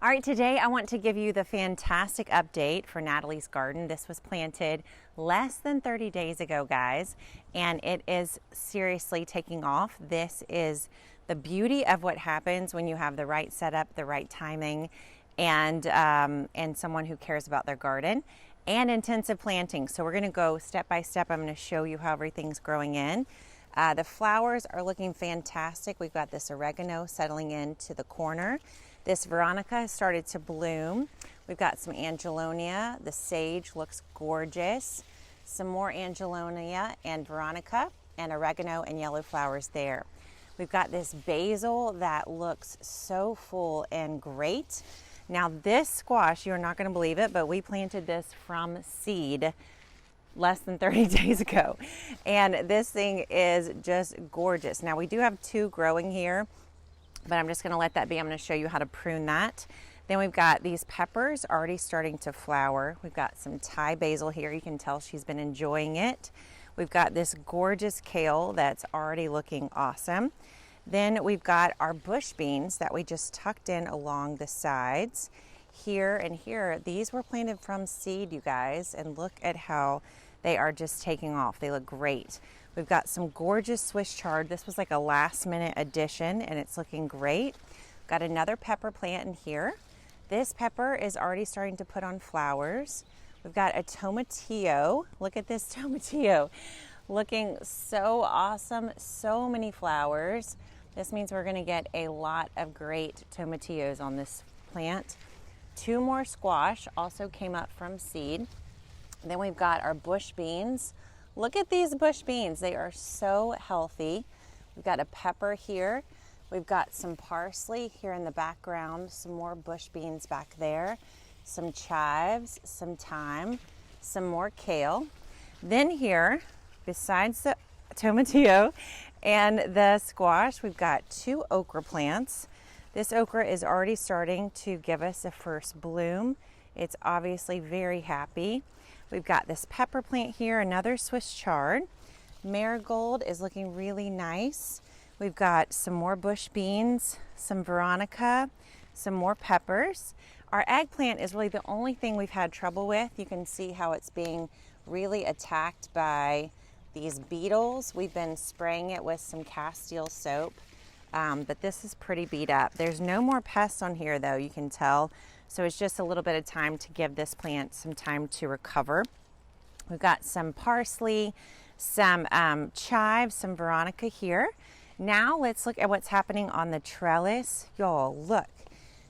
All right, today I want to give you the fantastic update for Natalie's garden. This was planted less than 30 days ago, guys, and it is seriously taking off. This is the beauty of what happens when you have the right setup, the right timing, and someone who cares about their garden, and intensive planting. So we're going to go step by step. I'm going to show you how everything's growing in. The flowers are looking fantastic. We've got this oregano settling into the corner. This Veronica has started to bloom. We've got some Angelonia. The sage looks gorgeous. Some more Angelonia and Veronica and oregano and yellow flowers there. We've got this basil that looks so full and great. Now this squash, you're not going to believe it, but we planted this from seed less than 30 days ago. And this thing is just gorgeous. Now we do have two growing here, but I'm just going to let that be. I'm going to show you how to prune that. Then we've got these peppers already starting to flower. We've got some Thai basil here. You can tell she's been enjoying it. We've got this gorgeous kale that's already looking awesome. Then we've got our bush beans that we just tucked in along the sides here and here. These were planted from seed, you guys, and look at how they are just taking off. They look great. We've got some gorgeous Swiss chard. This was like a last minute addition and it's looking great. Got another pepper plant in here. This pepper is already starting to put on flowers. We've got a tomatillo. Look at this tomatillo. Looking so awesome. So many flowers. This means we're going to get a lot of great tomatillos on this plant. Two more squash also came up from seed. Then we've got our bush beans. Look at these bush beans. They are so healthy. We've got a pepper here. We've got some parsley here in the background, some more bush beans back there, some chives, some thyme, some more kale. Then here, besides the tomatillo and the squash, we've got two okra plants. This okra is already starting to give us a first bloom. It's obviously very happy. We've got this pepper plant here, another Swiss chard. Marigold is looking really nice. We've got some more bush beans, some Veronica, some more peppers. Our eggplant is really the only thing we've had trouble with. You can see how it's being really attacked by these beetles. We've been spraying it with some Castile soap, but this is pretty beat up. There's no more pests on here though, you can tell. So it's just a little bit of time to give this plant some time to recover. We've got some parsley, some chives, some Veronica here. Now let's look at what's happening on the trellis. Y'all, look,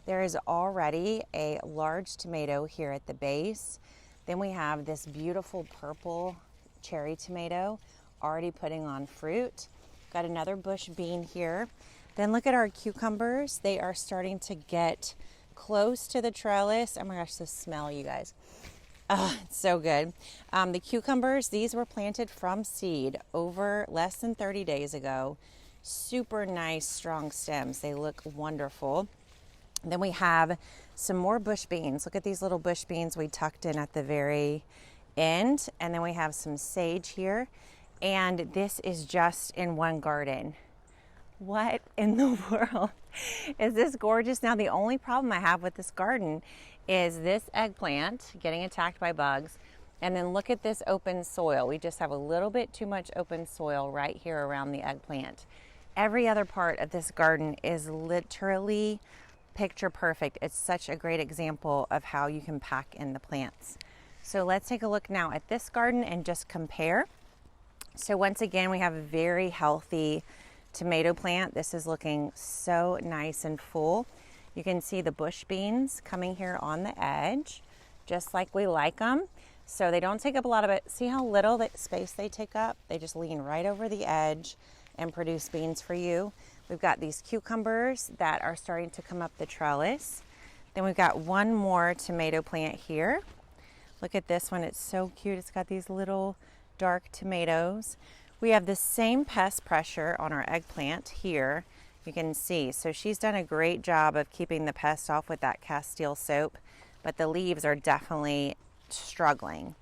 there is already a large tomato here at the base. Then we have this beautiful purple cherry tomato already putting on fruit. Got another bush bean here. Then look at our cucumbers. They are starting to get close to the trellis. Oh my gosh, the smell, you guys. It's so good. The cucumbers, these were planted from seed over less than 30 days ago. Super nice, strong stems. They look wonderful. Then we have some more bush beans. Look at these little bush beans we tucked in at the very end. And then we have some sage here. And this is just in one garden. What in the world? Is this gorgeous? Now the only problem I have with this garden is this eggplant getting attacked by bugs. And then look at this open soil. We just have a little bit too much open soil right here around the eggplant. Every other part of this garden is literally picture perfect. It's such a great example of how you can pack in the plants. So let's take a look now at this garden and just compare. So once again, we have a very healthy tomato plant. This is looking so nice and full. You can see the bush beans coming here on the edge, just like we like them. So they don't take up a lot of it. See how little that space they take up? They just lean right over the edge and produce beans for you. We've got these cucumbers that are starting to come up the trellis. Then we've got one more tomato plant here. Look at this one, it's so cute. It's got these little dark tomatoes. We have the same pest pressure on our eggplant here. You can see, so she's done a great job of keeping the pest off with that Castile soap, but the leaves are definitely struggling.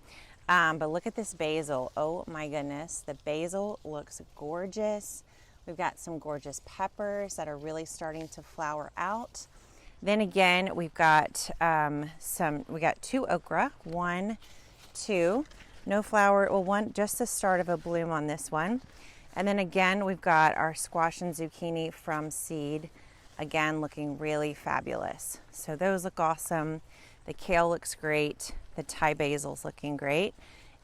But look at this basil. Oh my goodness, the basil looks gorgeous. We've got some gorgeous peppers that are really starting to flower out. Then again, we've got we got 2 okra, 1, 2, no flower, well, one, just the start of a bloom on this one. And then again, we've got our squash and zucchini from seed, again, looking really fabulous. So those look awesome. The kale looks great. The Thai basil's looking great.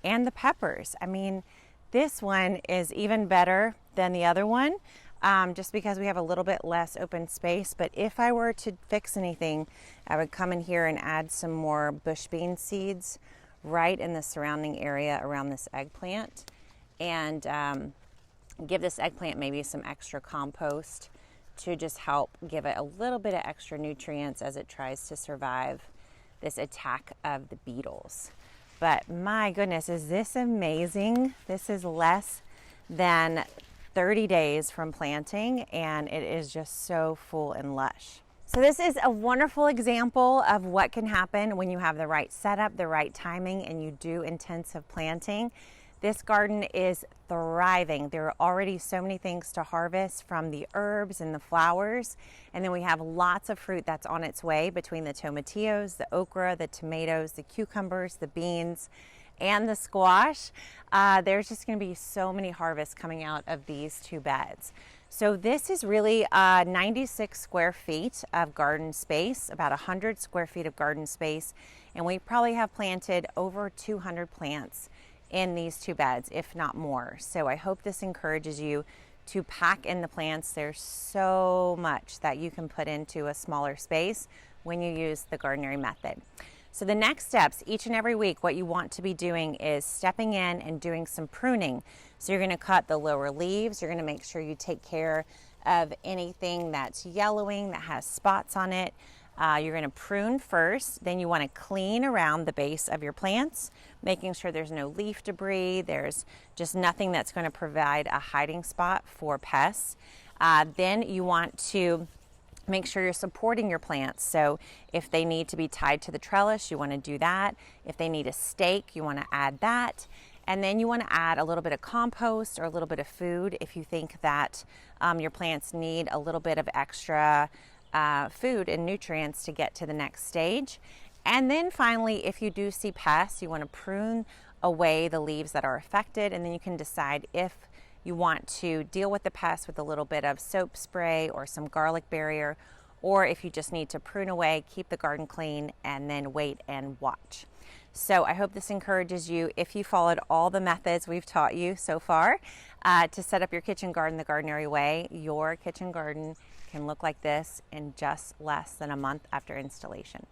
And the peppers. I mean, this one is even better than the other one, just because we have a little bit less open space. But if I were to fix anything, I would come in here and add some more bush bean seeds right in the surrounding area around this eggplant, and give this eggplant maybe some extra compost to just help give it a little bit of extra nutrients as it tries to survive this attack of the beetles. But my goodness, is this amazing? This is less than 30 days from planting, and it is just so full and lush. So this is a wonderful example of what can happen when you have the right setup, the right timing, and you do intensive planting. This garden is thriving. There are already so many things to harvest, from the herbs and the flowers. And then we have lots of fruit that's on its way between the tomatillos, the okra, the tomatoes, the cucumbers, the beans, and the squash. There's just going to be so many harvests coming out of these 2 beds. So this is really 96 square feet of garden space, about 100 square feet of garden space. And we probably have planted over 200 plants in these 2 beds, if not more. So I hope this encourages you to pack in the plants. There's so much that you can put into a smaller space when you use the Gardenary method. So the next steps, each and every week, what you want to be doing is stepping in and doing some pruning. So you're going to cut the lower leaves. You're going to make sure you take care of anything that's yellowing, that has spots on it. You're going to prune first. Then you want to clean around the base of your plants, making sure there's no leaf debris. There's just nothing that's going to provide a hiding spot for pests. Then you want to make sure you're supporting your plants. So if they need to be tied to the trellis, you want to do that. If they need a stake, you want to add that. And then you want to add a little bit of compost or a little bit of food if you think that your plants need a little bit of extra food and nutrients to get to the next stage. And then finally, if you do see pests, you want to prune away the leaves that are affected, and then you can decide if you want to deal with the pests with a little bit of soap spray or some garlic barrier, or if you just need to prune away, keep the garden clean, and then wait and watch. So I hope this encourages you, if you followed all the methods we've taught you so far, to set up your kitchen garden the Gardenary way. Your kitchen garden can look like this in just less than a month after installation.